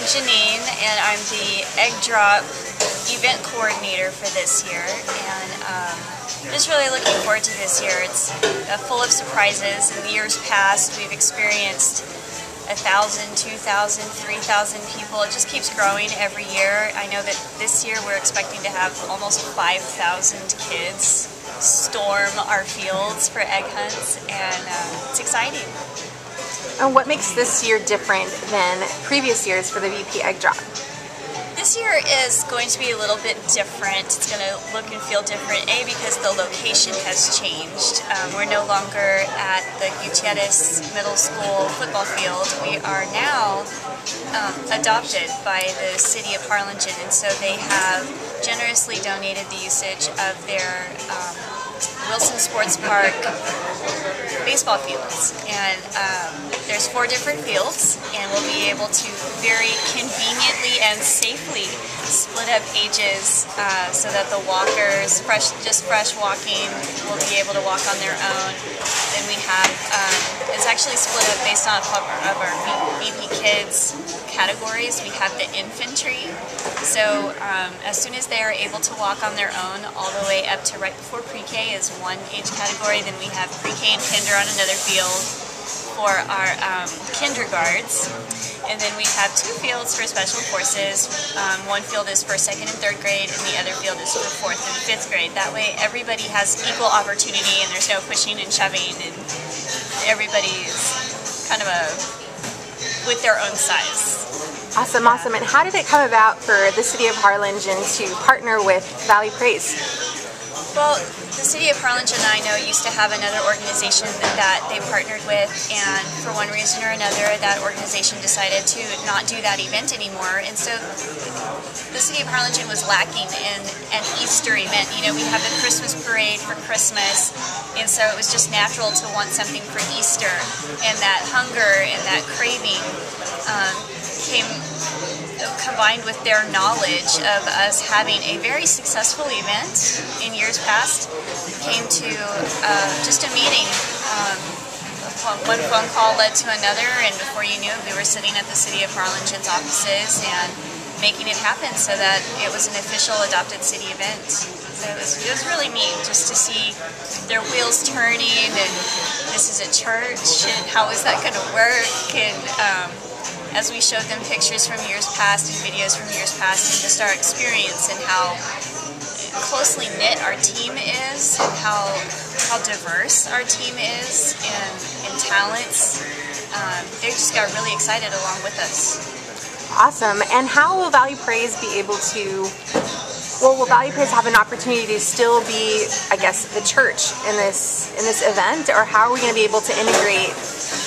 Janine, and I'm the EggDrop Event Coordinator for this year, and I'm just really looking forward to this year. It's full of surprises. In the years past, we've experienced 1,000, 2,000, 3,000 people. It just keeps growing every year. I know that this year we're expecting to have almost 5,000 kids storm our fields for egg hunts, and it's exciting. And what makes this year different than previous years for the VP EggDrop? This year is going to be a little bit different. It's going to look and feel different, because the location has changed. We're no longer at the Gutierrez Middle School football field. We are now adopted by the city of Harlingen, and so they have generously donated the usage of their Wilson Sports Park baseball fields, and there's 4 different fields, and we'll be able to very conveniently and safely split up ages so that the walkers, just fresh walking, will be able to walk on their own. Then we have, it's actually split up based on of our VP Kids categories. We have the infantry, so as soon as they are able to walk on their own, all the way up to right before pre-K is one age category. Then we have pre-K and kinder on another field for our kindergartens, and then we have 2 fields for special courses. One field is for 2nd and 3rd grade, and the other field is for 4th and 5th grade. That way everybody has equal opportunity, and there's no pushing and shoving, and everybody's kind of with their own size. Awesome, awesome. And how did it come about for the city of Harlingen to partner with Valley Praise? Well, the city of Harlingen, I know, used to have another organization that they partnered with, and for one reason or another, that organization decided to not do that event anymore. And so the city of Harlingen was lacking in an Easter event. You know, we have the Christmas parade for Christmas, and so it was just natural to want something for Easter. And that hunger and that craving came combined with their knowledge of us having a very successful event in years past, came to just a meeting. One phone call led to another, and before you knew it, we were sitting at the city of Harlingen's offices and making it happen so that it was an official adopted city event. So it was really neat just to see their wheels turning, and this is a church, and how is that going to work, and as we showed them pictures from years past and videos from years past, and just our experience and how closely knit our team is, and how diverse our team is in talents, they just got really excited along with us. Awesome. And how will Valley Praise be able to, well, will Valley Praise have an opportunity to still be, I guess, the church in this event, or how are we going to be able to integrate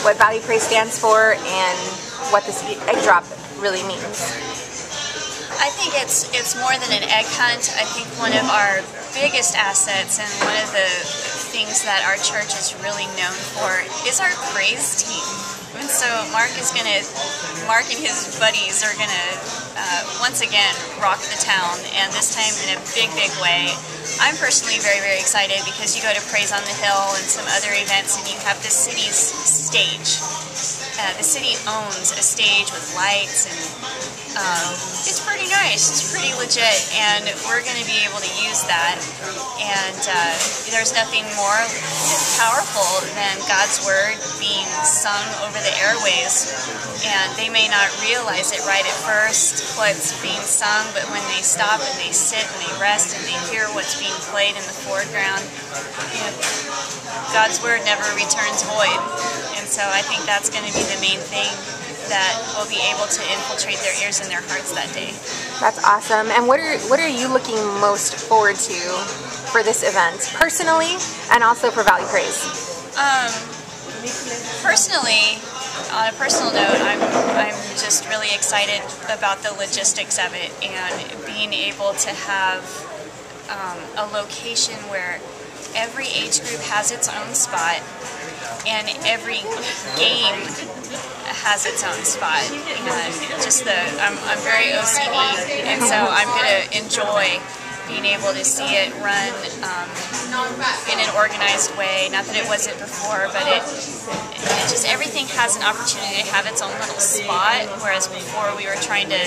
what Valley Praise stands for and what this EggDrop really means? I think it's more than an egg hunt. I think one of our biggest assets, and one of the things that our church is really known for, is our praise team. And so Mark and his buddies are gonna once again rock the town, and this time in a big way. I'm personally very excited, because you go to Praise on the Hill and some other events, and you have the city's stage. The city owns a stage with lights, and it's pretty nice, it's pretty legit, and we're going to be able to use that. And there's nothing more powerful than God's Word being sung over the airways, and they may not realize it right at first, what's being sung, but when they stop and they sit and they rest and they hear what's being played in the foreground, you know, God's Word never returns void. And so I think that's going to be the main thing that will be able to infiltrate their ears and their hearts that day. That's awesome. And what are you looking most forward to for this event, personally, and also for Valley Praise? Personally, on a personal note, I'm just really excited about the logistics of it, and being able to have a location where every age group has its own spot, and every game has its own spot. And just I'm very OCD, and so I'm going to enjoy being able to see it run in an organized way. Not that it wasn't before, but it just everything has an opportunity to have its own little spot, whereas before we were trying to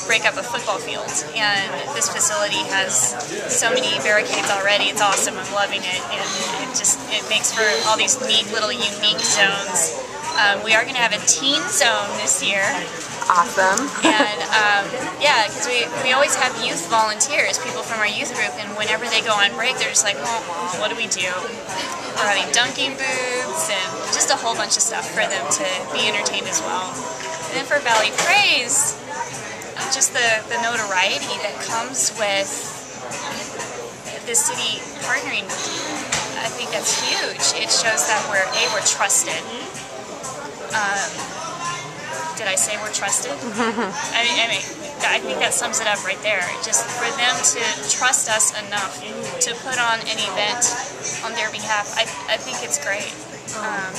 break up a football field. And this facility has so many barricades already. It's awesome. I'm loving it, and it makes for all these neat little unique zones. We are going to have a teen zone this year. Awesome. And yeah, because we always have youth volunteers, people from our youth group, and whenever they go on break, they're just like, oh, what do we do? We're having dunking booths and just a whole bunch of stuff for them to be entertained as well. And then for Valley Praise, just the notoriety that comes with the city partnering with you, I think that's huge. It shows that we're trusted. Did I say we're trusted? I think that sums it up right there. Just for them to trust us enough to put on an event on their behalf, I think it's great.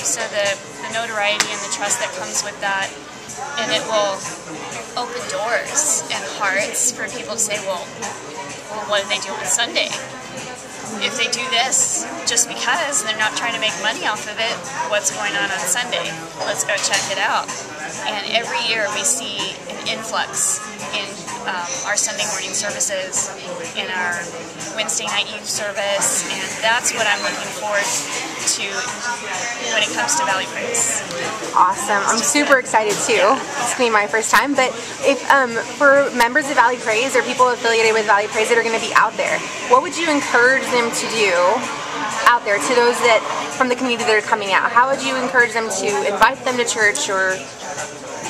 So the notoriety and the trust that comes with that, and it will open doors and hearts for people to say, well, what do they do on Sunday? If they do this just because they're not trying to make money off of it, what's going on Sunday? Let's go check it out. And every year we see an influx in our Sunday morning services, in our Wednesday night youth service, and that's what I'm looking forward to when it comes to Valley Praise. Awesome. I'm super excited too. It's going to be my first time, but if for members of Valley Praise or people affiliated with Valley Praise that are going to be out there, what would you encourage them to do out there, to those that from the community that are coming out? How would you encourage them to invite them to church or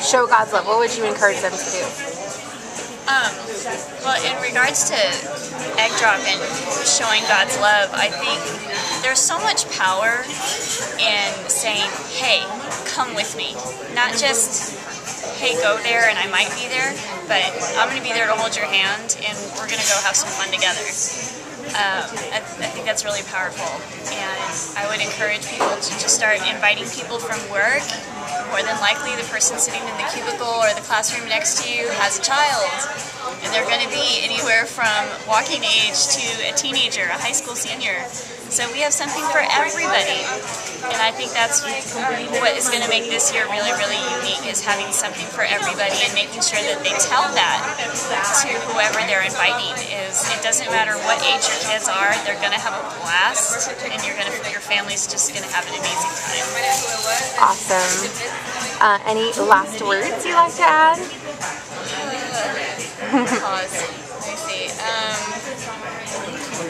show God's love? What would you encourage them to do? Well, in regards to EggDrop and showing God's love, I think there's so much power in saying, hey, come with me. Not just, hey, go there and I might be there, but I'm going to be there to hold your hand and we're going to go have some fun together. I think that's really powerful, and I would encourage people to just start inviting people from work. More than likely the person sitting in the cubicle or the classroom next to you has a child, and they're going to be anywhere from walking age to a teenager, a high school senior. So we have something for everybody, and I think that's what is going to make this year really, really unique, is having something for everybody and making sure that they tell that to whoever they're inviting. Is it doesn't matter what age your kids are, they're going to have a blast, and your family's just going to have an amazing time. Awesome. Any last words you'd like to add? Pause. Let me see.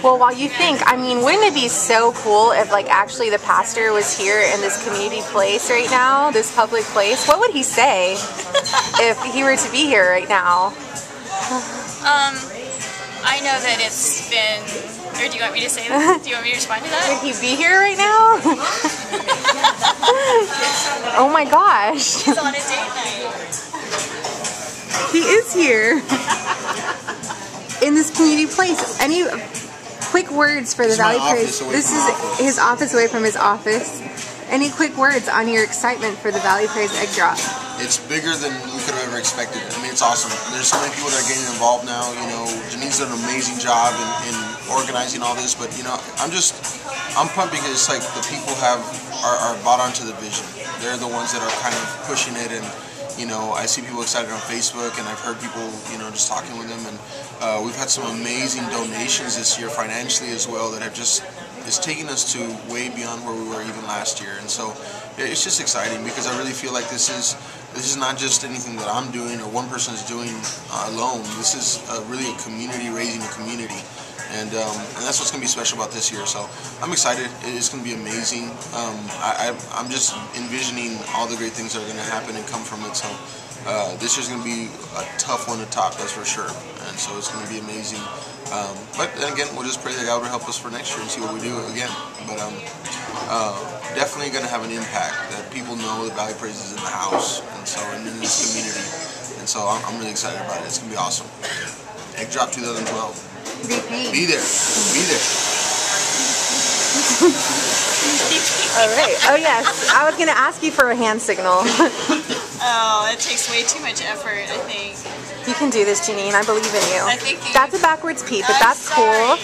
Well, while you think, I mean, wouldn't it be so cool if, like, actually the pastor was here in this community place right now, this public place? What would he say if he were to be here right now? I know that it's been, or do you want me to say that? Do you want me to respond to that? Would he be here right now? Oh my gosh. He's on a date night. He is here. In this community place. Any quick words for the Valley Praise? This is his office away from his office. Any quick words on your excitement for the Valley Praise EggDrop? It's bigger than we could have ever expected. I mean, it's awesome. There's so many people that are getting involved now. You know, Janine's done an amazing job in organizing all this, but you know, I'm pumped because it's like the people are bought onto the vision. They're the ones that are kind of pushing it, and you know, I see people excited on Facebook, and I've heard people, you know, just talking with them, and we've had some amazing donations this year financially as well that have just, it's taking us to way beyond where we were even last year. And so it's just exciting because I really feel like this is not just anything that I'm doing or one person is doing alone. This is really a community raising a community. And that's what's going to be special about this year. So I'm excited. It's going to be amazing. I'm just envisioning all the great things that are going to happen and come from it. So this year's going to be a tough one to top, that's for sure. And so it's going to be amazing. But then again, we'll just pray that God will help us for next year and see what we do again. But definitely going to have an impact that people know that Valley Praise is in the house, and in this community. And so I'm really excited about it. It's going to be awesome. EggDrop 2012. Be there. Be there. All right. Oh yes, I was going to ask you for a hand signal. Oh, it takes way too much effort, I think. You can do this, Janine. I believe in you. I think that's a backwards P, but that's cool.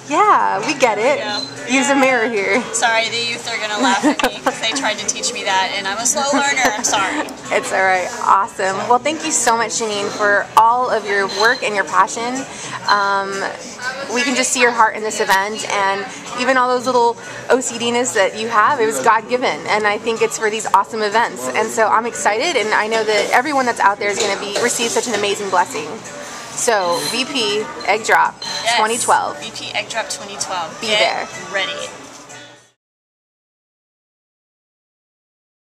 Yeah, we get it. Yeah. Use a mirror here. Sorry, the youth are gonna laugh at me because they tried to teach me that, and I'm a slow learner. I'm sorry. It's all right. Awesome. Well, thank you so much, Janine, for all of your work and your passion. We can just see your heart in this event, and even all those little OCDness that you have, it was God-given, and I think it's for these awesome events. And so I'm excited, and I know that everyone that's out there is going to receive such an amazing blessing. So, VP EggDrop 2012. VP EggDrop 2012. Be there. Ready.